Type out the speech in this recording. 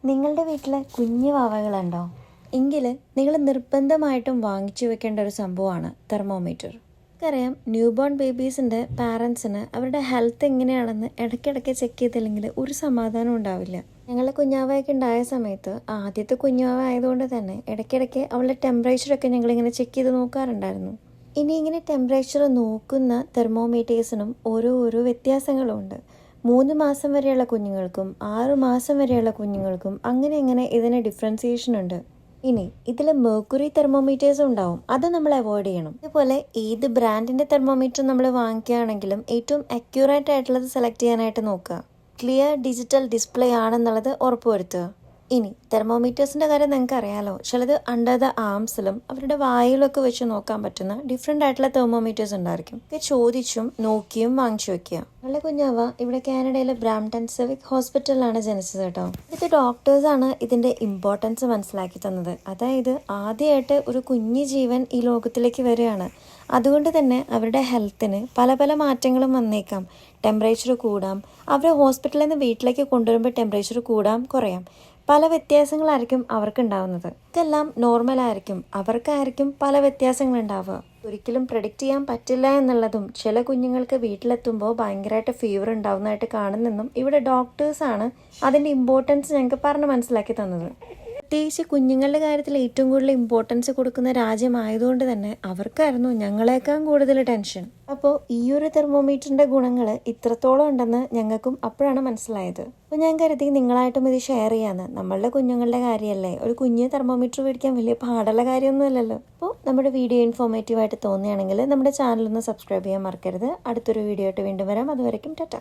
നിങ്ങളുടെ വീട്ടിൽ കുഞ്ഞു വാവകളുണ്ടോ? എങ്കിൽ നിങ്ങൾ നിർബന്ധമായിട്ടും വാങ്ങിച്ചു വെക്കേണ്ട ഒരു സംഭവമാണ് തെർമോമീറ്റർ. നമുക്കറിയാം, ന്യൂ ബോൺ ബേബീസിൻ്റെ പാരൻസിന് അവരുടെ ഹെൽത്ത് എങ്ങനെയാണെന്ന് ഇടയ്ക്കിടയ്ക്ക് ചെക്ക് ചെയ്തില്ലെങ്കിൽ ഒരു സമാധാനം ഉണ്ടാവില്ല. ഞങ്ങളുടെ കുഞ്ഞാവയൊക്കെ ഉണ്ടായ സമയത്ത് ആദ്യത്തെ കുഞ്ഞാവ ആയതുകൊണ്ട് തന്നെ ഇടയ്ക്കിടയ്ക്ക് അവളുടെ ടെമ്പറേച്ചറൊക്കെ ഞങ്ങളിങ്ങനെ ചെക്ക് ചെയ്ത് നോക്കാറുണ്ടായിരുന്നു. ഇനി ഇങ്ങനെ ടെമ്പറേച്ചർ നോക്കുന്ന തെർമോമീറ്റേഴ്സിനും ഓരോ വ്യത്യാസങ്ങളുണ്ട്. 3 മാസം വരെയുള്ള കുഞ്ഞുങ്ങൾക്കും 6 മാസം വരെയുള്ള കുഞ്ഞുങ്ങൾക്കും അങ്ങനെ ഇതിന് ഡിഫറൻസിയേഷൻ ഉണ്ട്. ഇനി ഇതിൽ മെർക്കുറി തെർമോമീറ്റേഴ്സും ഉണ്ടാവും, അത് നമ്മൾ അവോയ്ഡ് ചെയ്യണം. അതുപോലെ ഏത് ബ്രാൻഡിൻ്റെ തെർമോമീറ്റർ നമ്മൾ വാങ്ങിക്കുകയാണെങ്കിലും ഏറ്റവും അക്യൂറേറ്റ് ആയിട്ടുള്ളത് സെലക്ട് ചെയ്യാനായിട്ട് നോക്കുക. ക്ലിയർ ഡിജിറ്റൽ ഡിസ്പ്ലേ ആണെന്നുള്ളത് ഉറപ്പുവരുത്തുക. ഇനി തെർമോമീറ്റേഴ്സിൻ്റെ കാര്യം നിങ്ങൾക്ക് അറിയാലോ, ചിലത് അണ്ടർ ദ ആംസിലും അവരുടെ വായിലൊക്കെ വെച്ച് നോക്കാൻ പറ്റുന്ന ഡിഫറെൻ്റ് ആയിട്ടുള്ള തെർമോമീറ്റേഴ്സ് ഉണ്ടായിരിക്കും. ഒക്കെ ചോദിച്ചും നോക്കിയും വാങ്ങിച്ചു വെക്കുക. നല്ല കുഞ്ഞാവ ഇവിടെ കാനഡയിലെ ബ്രാംപ്ടൺ സിവിക് ഹോസ്പിറ്റലിലാണ് ജനിച്ചത് കേട്ടോ. ഇത് ഡോക്ടേഴ്സാണ് ഇതിൻ്റെ ഇമ്പോർട്ടൻസ് മനസ്സിലാക്കി തന്നത്. അതായത് ആദ്യമായിട്ട് ഒരു കുഞ്ഞു ജീവൻ ഈ ലോകത്തിലേക്ക് വരികയാണ്. അതുകൊണ്ട് തന്നെ അവരുടെ ഹെൽത്തിന് പല മാറ്റങ്ങളും വന്നേക്കാം. ടെമ്പറേച്ചർ കൂടാം, അവരെ ഹോസ്പിറ്റലിൽ നിന്ന് വീട്ടിലേക്ക് കൊണ്ടുവരുമ്പോൾ ടെമ്പറേച്ചർ കൂടാം കുറയാം, പല വ്യത്യാസങ്ങളായിരിക്കും അവർക്കുണ്ടാവുന്നത്. ഇതെല്ലാം നോർമലായിരിക്കും, അവർക്കായിരിക്കും പല വ്യത്യാസങ്ങളുണ്ടാവുക. ഒരിക്കലും പ്രെഡിക്റ്റ് ചെയ്യാൻ പറ്റില്ല എന്നുള്ളതും ചില കുഞ്ഞുങ്ങൾക്ക് വീട്ടിലെത്തുമ്പോൾ ഭയങ്കരമായിട്ട് ഫീവർ ഉണ്ടാവുന്നതായിട്ട് കാണുന്നെന്നും ഇവിടെ ഡോക്ടേഴ്സാണ് അതിൻ്റെ ഇമ്പോർട്ടൻസ് ഞങ്ങൾക്ക് പറഞ്ഞ് മനസ്സിലാക്കി തന്നത്. പ്രത്യേകിച്ച് കുഞ്ഞുങ്ങളുടെ കാര്യത്തിൽ ഏറ്റവും കൂടുതൽ ഇമ്പോർട്ടൻസ് കൊടുക്കുന്ന രാജ്യമായതുകൊണ്ട് തന്നെ അവർക്കായിരുന്നു ഞങ്ങളെക്കാൾ കൂടുതൽ ടെൻഷൻ. അപ്പോൾ ഈ ഒരു തെർമോമീറ്ററിൻ്റെ ഗുണങ്ങൾ ഇത്രത്തോളം ഉണ്ടെന്ന് ഞങ്ങൾക്കും അപ്പോഴാണ് മനസ്സിലായത്. അപ്പോൾ ഞാൻ കരുതി നിങ്ങളായിട്ടും ഇത് ഷെയർ ചെയ്യാമെന്ന്. നമ്മളുടെ കുഞ്ഞുങ്ങളുടെ കാര്യമല്ലേ, ഒരു കുഞ്ഞ് തെർമോമീറ്റർ മേടിക്കാൻ വലിയ പാടുള്ള കാര്യമൊന്നുമല്ലല്ലോ. അപ്പോൾ നമ്മുടെ വീഡിയോ ഇൻഫോർമേറ്റീവായിട്ട് തോന്നുകയാണെങ്കിൽ നമ്മുടെ ചാനലൊന്ന് സബ്സ്ക്രൈബ് ചെയ്യാൻ മറക്കരുത്. അടുത്തൊരു വീഡിയോ ആയിട്ട് വീണ്ടും വരാം. അതുവരയ്ക്കും ടാറ്റ.